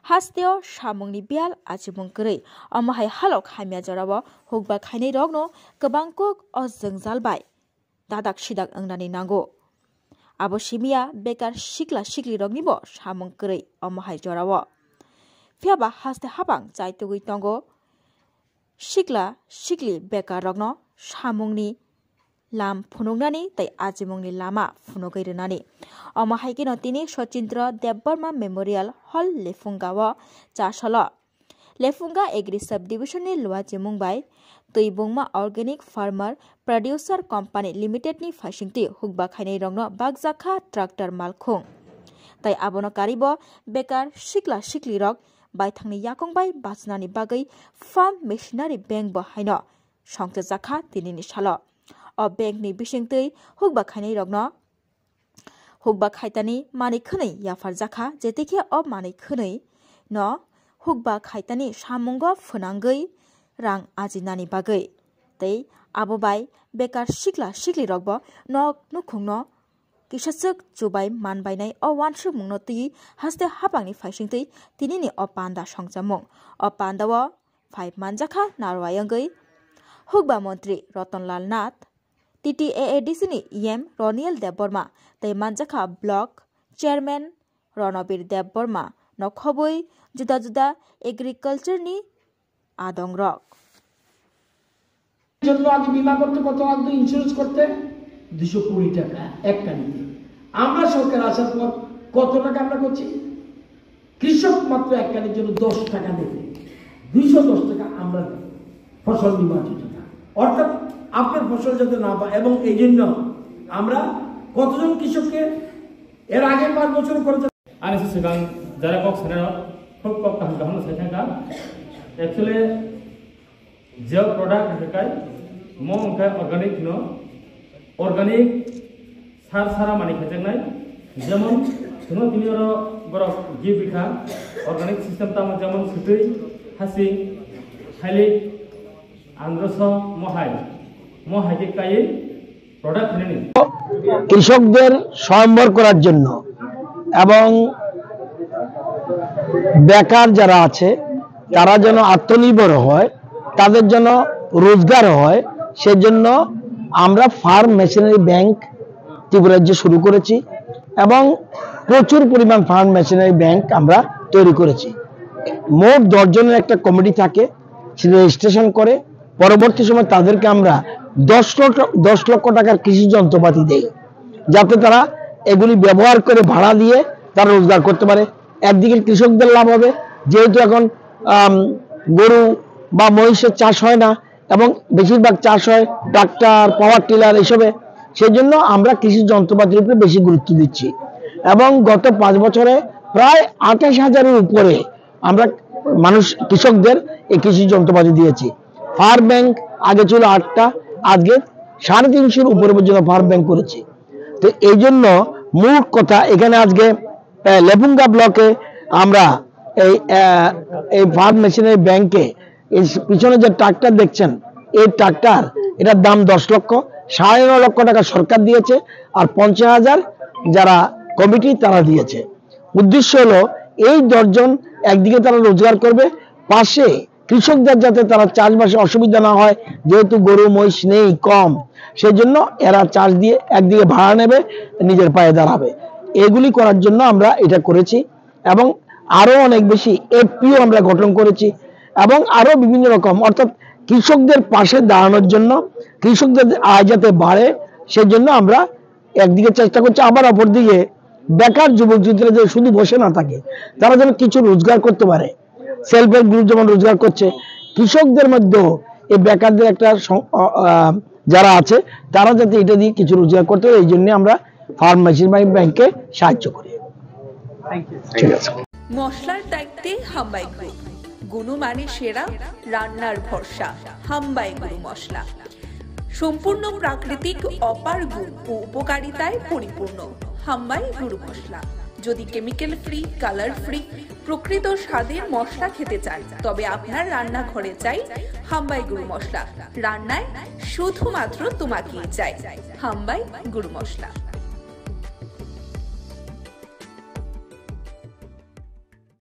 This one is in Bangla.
Hasteo Shamungni Bial Achimung Gray Amahai Halok Hamia Jarawa Hogba Kaine Rogno Kabangkok Ozeng Zalbai Dadak Shidak Angnani Nango Abo Shimia Bekar Shikla Shikli Rognibo Shamung Gray Amahai Jarawa Fiaba Haste Habang Zaitugui Tongo Shikla Shikli Bekar Rogno Shamungni Lam Punungnani Tai Achimungni Lama Funogairunani Amahai Tini Sochindra Debbarma Memorial Hall Lefungawa Chashala Lefunga Agri Subdivision ni Luachi Mumbai Tuibungma Organic Farmer Producer Company Limited ni Fashingti Hugba Khainai Rongno Bagzakha Tractor Malkhung Tai abono karibo bekar Shikla Shikli Rok Baithangni Yakongbai Bachnani Bagai Farm Machinery Bank bo haino Songte Zakha Tinini Shalo O bank ni Bishingtui Hugba Khainai Rogno Hugba Khaitani Mani Khunai Yafar Zakha Jetike O Mani Khunai No Hugba Khaitani Shamungo Funangui Rang Ajinani Bagai Tei Abobai Bekar Shikla Shikli Rogbo No Nukhungno Kisasuk Jubai Manbainai O Wanshu Mungno Tui Haste Habangni Faishingtui Tinini O Panda Songjamung O Pandawo 5 Manjaka Narwayangui Hugba Montri Rotonlal Nath TTAADC ni EM Roniel Debborma Tai Manjaka Block Chairman Ronobir Debborma Nokhoboi Juda Juda Agriculture ni Adong Rock জন্য আগে বীমা করতে কত লাগতো ইন্স্যুরেন্স করতে 220 টাকা এক কানিতে আমরা সরকার আসার পর কত টাকা আমরা করছি কৃষক মাত্র এক কানির জন্য 10 টাকা দেবে 210 টাকা আমরা ফসল বীমা যোজনা অর্থাৎ আপনার ফসল যাতে না পায় এবং এই জন্য আমরা কতজন কৃষককে এর আগে 5 বছর করেছে আরে সিগাং যারা কক সেনা খুব কম কাম সাইথাকা एक्चुअली जो प्रोडक्ट हेकाय मो उनका ऑर्गेनिक नो ऑर्गेनिक सार सारा माने खेजनाय जेमन सुनो तिनि रो बरो गि बिखा ऑर्गेनिक सिस्टम ता जेमन सुतै हासि हाइले आंद्रस মহাই কে কাই প্রোডাক্ট নেনি কৃষকদের স্বয়ম্বর করার জন্য এবং বেকার যারা আছে তারা যেন আত্মনির্ভর হয় তাদের জন্য রোজগার হয় সেজন্য আমরা ফার্ম মেশিনারি ব্যাংক ত্রিপুরাজ্যে শুরু করেছি এবং প্রচুর পরিমাণ ফার্ম মেশিনারি ব্যাংক আমরা তৈরি করেছি মোট 10 জনের একটা কমিটি থাকে সেটা রেজিস্ট্রেশন করে পরবর্তী সময় তাদেরকে আমরা 10 লক্ষ টাকার কৃষি যন্ত্রপাতি দেই যাতে তারা এগুলি ব্যবহার করে ভাড়া দিয়ে তারা রোজগার করতে পারে একদিকে কৃষকদের লাভ হবে যেহেতু এখন গরু বা মহিষের চাষ হয় না এবং বেশিরভাগ চাষ হয় ট্রাক্টর পাওয়ার টিলার এসবে সেজন্য আমরা কৃষি যন্ত্রপাতির উপরে বেশি গুরুত্ব দিচ্ছি এবং গত 5 বছরে প্রায় 28000 এর উপরে আমরা মানুষ কৃষকদের এই কৃষি যন্ত্রপাতি দিয়েছি ফার্ম ব্যাংক আগে ছিল 8টা আজকে 350 এর উপরে পর্যন্ত ফার্ম ব্যাংক করেছি তো এই জন্য মূল কথা এখানে আজকে লেপুঙ্গা ব্লকে আমরা এই ফার্ম মেশিনারি ব্যাংকে এই পিছনে যে ট্রাক্টর দেখছেন এই ট্রাক্টর এটার দাম 10 লক্ষ 9.5 লক্ষ টাকা সরকার দিয়েছে আর 50,000 যারা কমিটি তারা দিয়েছে উদ্দেশ্য হলো এই 10 জন একদিকে তারা রোজগার করবে পাশে কৃষকদের যাতে তারা চাষবাসে অসুবিধা না হয় যেহেতু গরু মহিষ নেই কম সেজন্য এরা চাষ দিয়ে একদিকে ভাড়া নেবে নিজের পায়ে দাঁড়াবে এগুলি করার জন্য আমরা এটা করেছি এবং আরো অনেক বেশি এফপিও আমরা গঠন করেছি এবং আরো বিভিন্ন রকম অর্থাৎ কৃষকদের পাশে দাঁড়ানোর জন্য কৃষকদের আয় যাতে বাড়ে সেজন্য আমরা একদিকে চেষ্টা করছি আবার অপরদিকে বেকার যুবক যুবতীরা যে শুধু বসে না থাকে তারা যেন কিছু রোজগার করতে পারে সেলফ হেল্প গ্রুপ যেমন রোজগার করছে কৃষকদের মধ্যে এই বেকারদের একটা যারা আছে তারা যাতে এটা দিয়ে কিছু রোজগার করতে পারে এই জন্য আমরা ফার্ম মেশিনারি ব্যাংকে সাহায্য করি ঠিক আছে মশলার দায়িত্বে হাম্বাই গ্রুপ গুণমানে সেরা রান্নার ভরসা হাম্বাই গুরু মশলা সম্পূর্ণ প্রাকৃতিক অপার গুণ ও উপকারিতায় পরিপূর্ণ হাম্বাই গুরু মশলা যদি কেমিক্যাল ফ্রি কালার ফ্রি প্রকৃত স্বাদের মশলা খেতে চান তবে আপনার রান্নাঘরে চাই হাম্বাই গুরু মশলা রান্নায় শুধুমাত্র তোমাকেই চাই হাম্বাই গুরু মশলা।